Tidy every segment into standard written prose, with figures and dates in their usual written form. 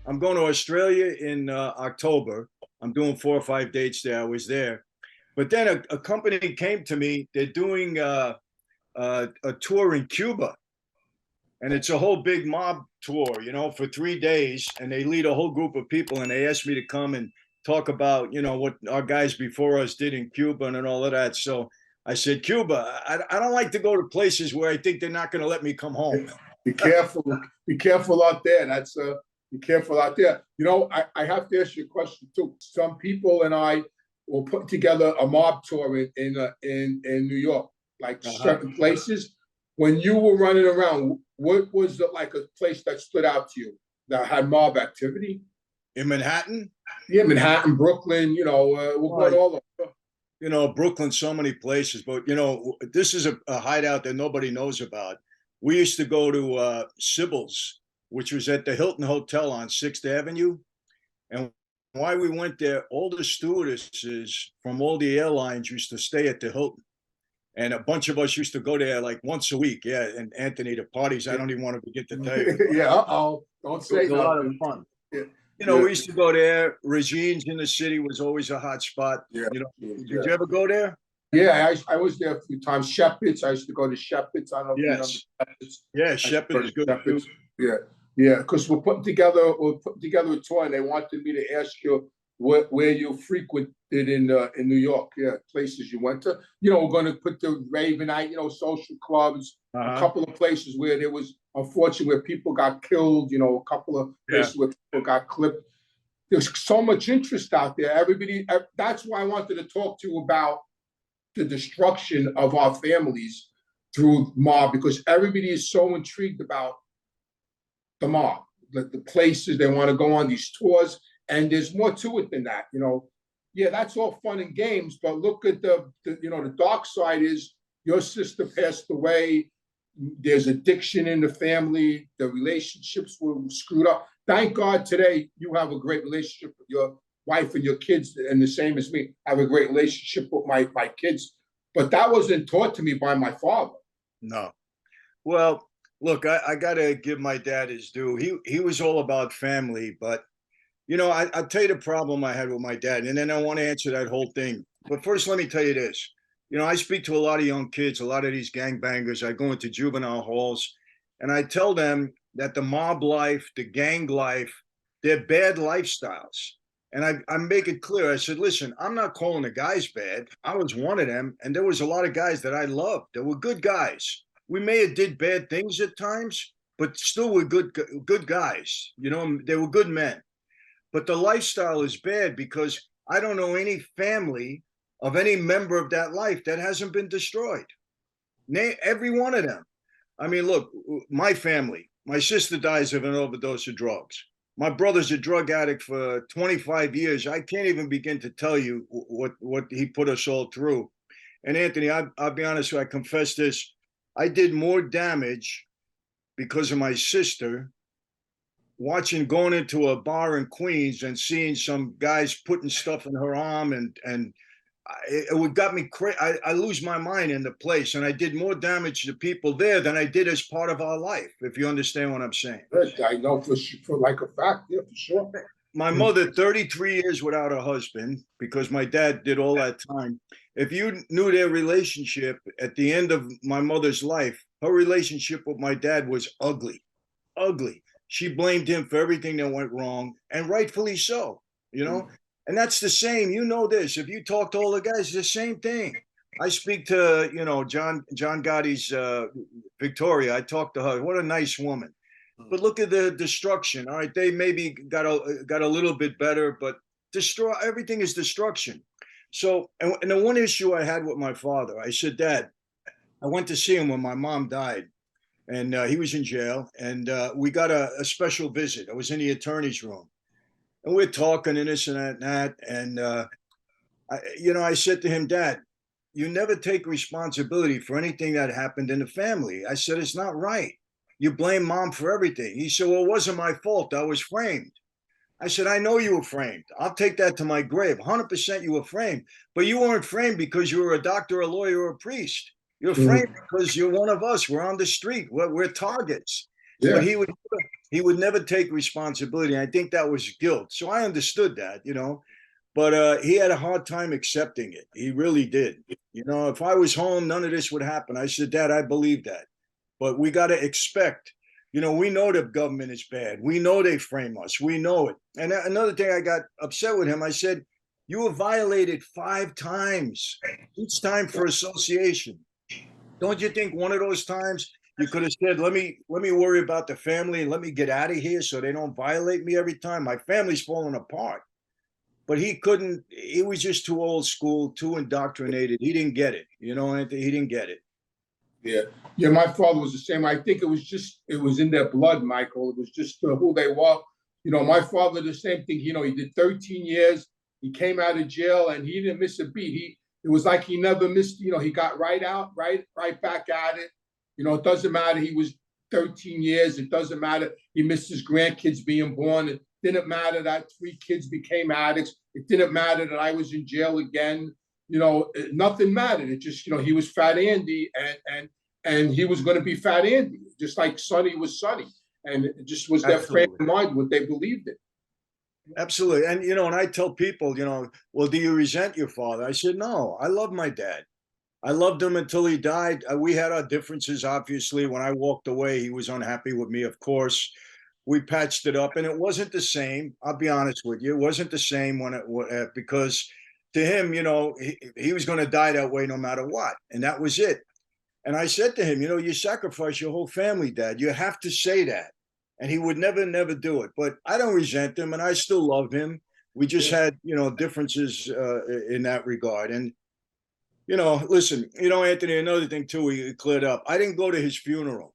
I'm going to Australia in October. I'm doing 4 or 5 dates there. I was there. But then a company came to me. They're doing a tour in Cuba. And it's a whole big mob tour, for 3 days. And they lead a whole group of people. And they asked me to come and talk about, what our guys before us did in Cuba and all of that. So I said, Cuba, I don't like to go to places where I think they're not going to let me come home. Be careful. Be careful out there. Be careful out there. I have to ask you a question too. Some people and I will put together a mob tour in New York, like certain places. When you were running around, what was like a place that stood out to you that had mob activity? In Manhattan? Yeah, Manhattan, Brooklyn. We're going all over. Brooklyn, so many places, but this is a hideout that nobody knows about. We used to go to Sybil's, which was at the Hilton Hotel on 6th Avenue. And why we went there, all the stewardesses from all the airlines used to stay at the Hilton. And a bunch of us used to go there like once a week. Yeah. And Anthony, the parties, I don't even want to begin to tell you. Yeah. Don't say that. A lot of fun. Yeah. We used to go there. Regine's in the city was always a hot spot. Yeah. Did you ever go there? Yeah, I was there a few times. Shepard's, I used to go to Shepard's. I don't know if you know Shepard's. Yeah, Shepard's is good too. Yeah, because we're putting together a tour, and they wanted me to ask you where you frequented in New York. Yeah, places you went to. We're going to put the Ravenite, social clubs, a couple of places where there was, unfortunately, where people got killed. A couple of places where people got clipped. There's so much interest out there. Everybody. That's why I wanted to talk to you about the destruction of our families through mob, because everybody is so intrigued about the mob, the places they want to go on these tours, and there's more to it than that. Yeah, that's all fun and games, but look at the dark side is your sister passed away. There's addiction in the family. The relationships were screwed up. Thank God today you have a great relationship with your wife and your kids, and the same as me. I have a great relationship with my kids, but that wasn't taught to me by my father. No. Well, look, I got to give my dad his due. He was all about family, but I'll tell you the problem I had with my dad, and then I want to answer that whole thing. But first, let me tell you this. I speak to a lot of young kids, a lot of these gangbangers. I go into juvenile halls, and I tell them that the mob life, the gang life, they're bad lifestyles. And I make it clear. I said, listen, I'm not calling the guys bad. I was one of them, and there was a lot of guys that I loved. They were good guys. We may have did bad things at times, but still were good guys. They were good men. But the lifestyle is bad because I don't know any family of any member of that life that hasn't been destroyed. Every one of them. I mean, look, my family, my sister dies of an overdose of drugs. My brother's a drug addict for 25 years. I can't even begin to tell you what he put us all through. And Anthony, I'll be honest with you, I confess this. I did more damage because of my sister going into a bar in Queens and seeing some guys putting stuff in her arm, and it got me crazy. I lose my mind in the place, and I did more damage to people there than I did as part of our life, if you understand what I'm saying. I know for like a fact, yeah, for sure. My mother, 33 years without a husband, because my dad did all that time. If you knew their relationship at the end of my mother's life, her relationship with my dad was ugly. She blamed him for everything that went wrong, and rightfully so, And that's the same. This. If you talk to all the guys, it's the same thing. I speak to, John Gotti's Victoria. I talk to her. What a nice woman. But look at the destruction. All right, they maybe got a little bit better, but everything is destruction. So, and the one issue I had with my father, I said, Dad, I went to see him when my mom died, and he was in jail, and we got a special visit. I was in the attorney's room, and we're talking and this and that. And, I said to him, Dad, you never take responsibility for anything that happened in the family. I said, it's not right. You blame mom for everything. He said, well, it wasn't my fault. I was framed. I said, I know you were framed. I'll take that to my grave. 100% you were framed. But you weren't framed because you were a doctor, a lawyer, or a priest. You're framed Mhm. because you're one of us. We're on the street. We're targets. But Yeah, he would never take responsibility. I think that was guilt. So I understood that. But he had a hard time accepting it. He really did. If I was home, none of this would happen. I said, Dad, I believe that. But we got to expect. We know the government is bad. We know they frame us. We know it. And another thing, I got upset with him. I said, you were violated 5 times, each time for association. Don't you think one of those times you could have said, let me worry about the family and let me get out of here so they don't violate me every time? My family's falling apart. But he couldn't, he was just too old school, too indoctrinated. He didn't get it. Anthony, he didn't get it. yeah, yeah. My father was the same. I think it was in their blood, Michael. It was just who they were. My father, the same thing. He did 13 years. He came out of jail and he didn't miss a beat. It was like he never missed. He got right out, right back at it. It doesn't matter. He was 13 years. It doesn't matter. He missed his grandkids being born. It didn't matter that 3 kids became addicts. It didn't matter that I was in jail again. Nothing mattered. It just, he was Fat Andy, and he was going to be Fat Andy, just like Sonny was Sonny, and it just was their frame Absolutely. of mind, what they believed in. Absolutely. And I tell people, well, do you resent your father? I said, no, I love my dad. I loved him until he died. We had our differences, obviously. When I walked away, he was unhappy with me, of course. We patched it up, and it wasn't the same. I'll be honest with you. It wasn't the same because to him, he was going to die that way no matter what. And that was it. And I said to him, you sacrifice your whole family, Dad. You have to say that. And he would never, never do it. But I don't resent him, and I still love him. We just Yeah, had, differences in that regard. And listen, Anthony, another thing too, he cleared up. I didn't go to his funeral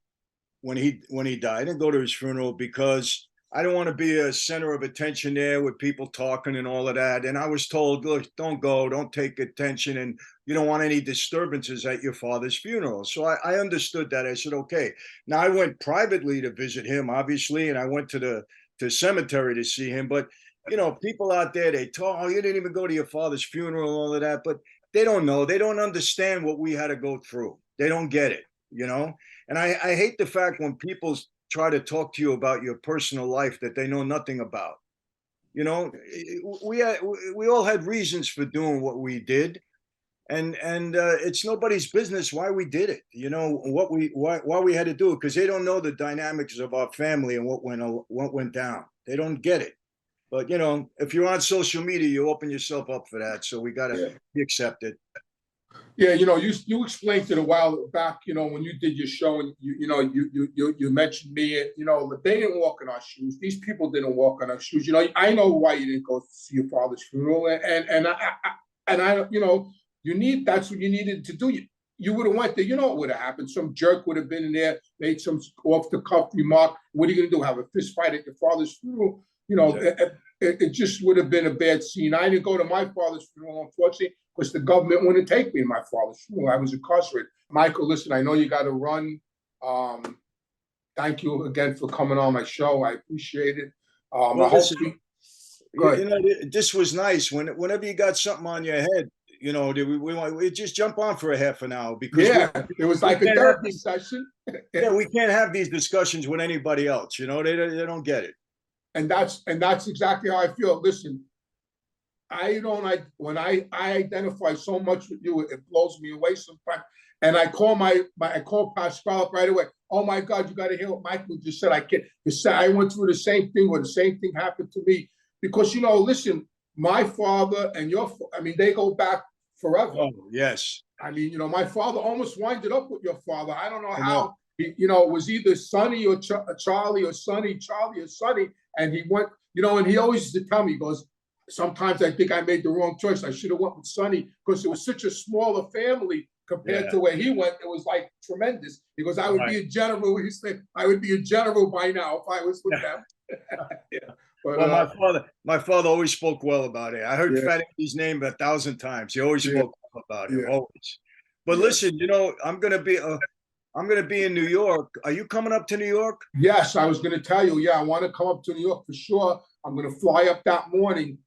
when he died. I didn't go to his funeral because I don't want to be a center of attention there with people talking and all of that. And I was told, look, don't go, don't take attention, and you don't want any disturbances at your father's funeral. So I understood that. I said, okay. Now I went privately to visit him, obviously, and I went to the cemetery to see him. But people out there, they talk, oh, you didn't even go to your father's funeral and all of that. But they don't know. They don't understand what we had to go through. They don't get it. And I hate the fact when people try to talk to you about your personal life that they know nothing about. You know, we all had reasons for doing what we did, and it's nobody's business why we did it. Why we had to do it, because they don't know the dynamics of our family and what went down. They don't get it. But if you're on social media, you open yourself up for that. So we got to yeah. be accepted. Yeah, you explained it a while back, when you did your show, and you mentioned me, but they didn't walk in our shoes. These people didn't walk in our shoes. I know why you didn't go see your father's funeral, and that's what you needed to do. You would have went there. You know what would have happened? Some jerk would have been in there, made some off the cuff remark. What are you going to do? Have a fist fight at your father's funeral? Exactly. It just would have been a bad scene. I didn't go to my father's funeral, unfortunately, because the government wouldn't take me to my father's funeral. I was incarcerated. Michael, listen, I know you got to run. Thank you again for coming on my show. I appreciate it. I Well, hope listen, go ahead. this was nice. Whenever you got something on your head, we just jump on for a half an hour because Yeah, it was we like a can't have therapy these, session. yeah, we can't have these discussions with anybody else. They don't get it. And that's exactly how I feel. Listen, when I identify so much with you, it blows me away sometimes. And I call Pascal up right away. Oh my God, you got to hear what Michael just said. I went through the same thing, where the same thing happened to me. Because listen, my father and they go back forever. Oh, yes. My father almost winded up with your father. I don't know I know. how. It was either Sonny or Charlie or Sonny, Charlie or Sonny, and he went. And he always used to tell me, he goes, sometimes I think I made the wrong choice. I should have went with Sonny because it was such a smaller family compared Yeah. to where he went. It was like tremendous. He goes, I would Right. be a general. He said, I would be a general by now if I was with them. Yeah. But Well, my father always spoke well about it. I heard yeah, Fat Eddie's name 1,000 times. He always yeah, spoke well about him, yeah, always. But yeah. listen, I'm gonna be in New York. Are you coming up to New York? Yes, I was going to tell you. Yeah, I want to come up to New York for sure. I'm going to fly up that morning.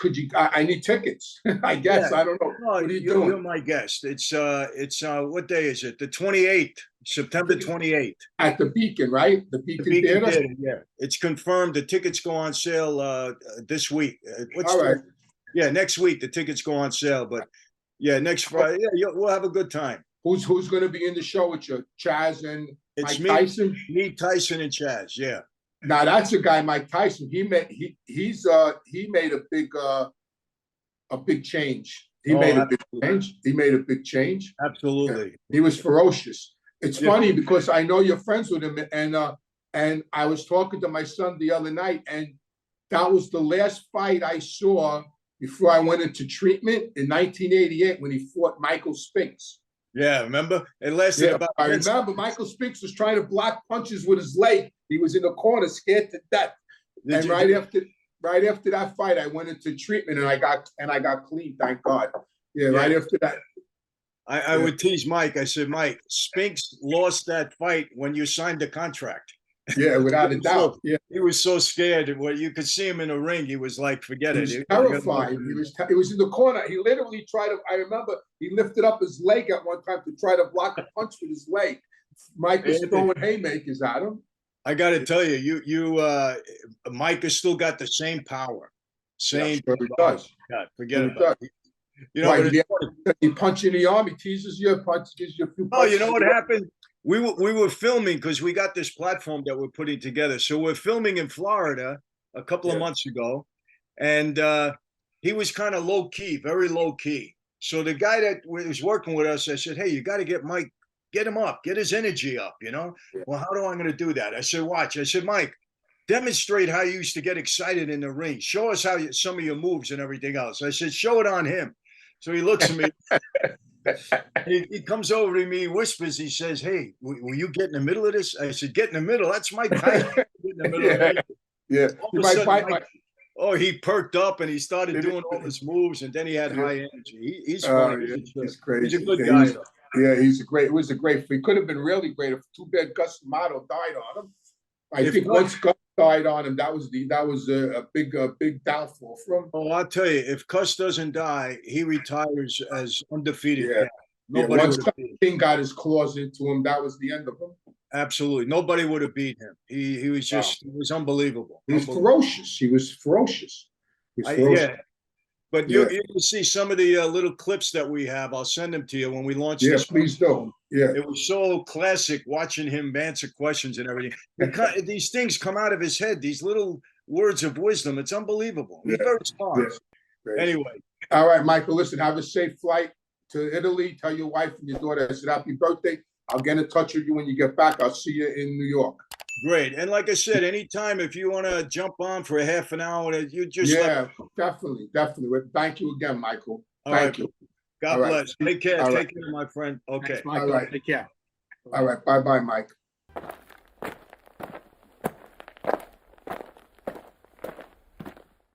Could you? I need tickets. I Yeah. guess I don't know. No, What are you you're doing my guest. It's what day is it? The 28th, September 28th. at the Beacon, right? The The Beacon Beacon Theater. Theater, yeah. It's confirmed. The tickets go on sale this week. All right. Yeah, next week the tickets go on sale. But yeah, next Friday, yeah, we'll have a good time. Who's going to be in the show with you? Chaz and It's Mike Tyson. me, Tyson, and Chaz. Yeah. Now that's the guy, Mike Tyson. He made a big change. He Oh, made a big absolutely. change. He made a big change. Absolutely. He was ferocious. It's Yeah. funny because I know you're friends with him, and I was talking to my son the other night, and that was the last fight I saw before I went into treatment in 1988 when he fought Michael Spinks. Yeah, remember? It lasted Yeah, about I 10 remember Michael Spinks was trying to block punches with his leg. He was in the corner, scared to death. And right after that fight, I went into treatment and I got clean, thank God. Yeah, Yeah. right after that. I would tease Mike. I said, Mike, Spinks lost that fight when you signed the contract. Yeah, without a doubt. Yeah. He was so scared. Well, you could see him in the ring. He was like, forget He it. was He terrified. He was in the corner. He literally tried to. I remember he lifted up his leg at one time to try to block a punch with his leg. Mike was throwing haymakers at him. I got to tell you, Mike has still got the same power. Same. Yeah, sure he does. God, forget Sure about it. You know, right, he punch you in the arm. He teases you. Gives you a few. Oh, you know what happened? We were filming because we got this platform that we're putting together. So we're filming in Florida a couple of months ago, and he was kind of low key, very low key. So the guy that was working with us, I said, "Hey, you got to get Mike, get him up, get his energy up." Well, how do I going to do that? I said, "Watch." I said, "Mike, demonstrate how you used to get excited in the ring. Show us how some of your moves and everything else." I said, "Show it on him." So he looks at me. He comes over to me, he whispers, he says, "Hey, will you get in the middle of this?" I said, "Get in the middle. That's Mike Tyson." Get in the middle of it. Yeah. He perked up and he started doing all his moves, and then he had high energy. He's funny. He's crazy. He's a good guy. It was a great. He could have been really great. Too bad Gus D'Amato died on him. I think once Gus died on him, that was a big downfall for him. Oh, I'll tell you, if Cuss doesn't die, he retires as undefeated. Yeah. Nobody once King got his claws into him, that was the end of him. Absolutely, nobody would have beat him. He was just, he was unbelievable. He was ferocious. He was ferocious. Yeah. But you can see some of the little clips that we have. I'll send them to you when we launch this. Yeah, please do. Yeah. It was so classic watching him answer questions and everything. These things come out of his head, these little words of wisdom. It's unbelievable. He's very smart. Yeah. Anyway. All right, Michael, listen, have a safe flight to Italy. Tell your wife and your daughter I said happy birthday. I'll get in touch with you when you get back. I'll see you in New York. Great. And like I said, anytime if you want to jump on for a half an hour, you just definitely. Thank you again, Michael. Thank you. God bless. Take care. Take care, my friend. Okay. Thanks, Michael. All right. Take care. All right. Bye-bye, Mike.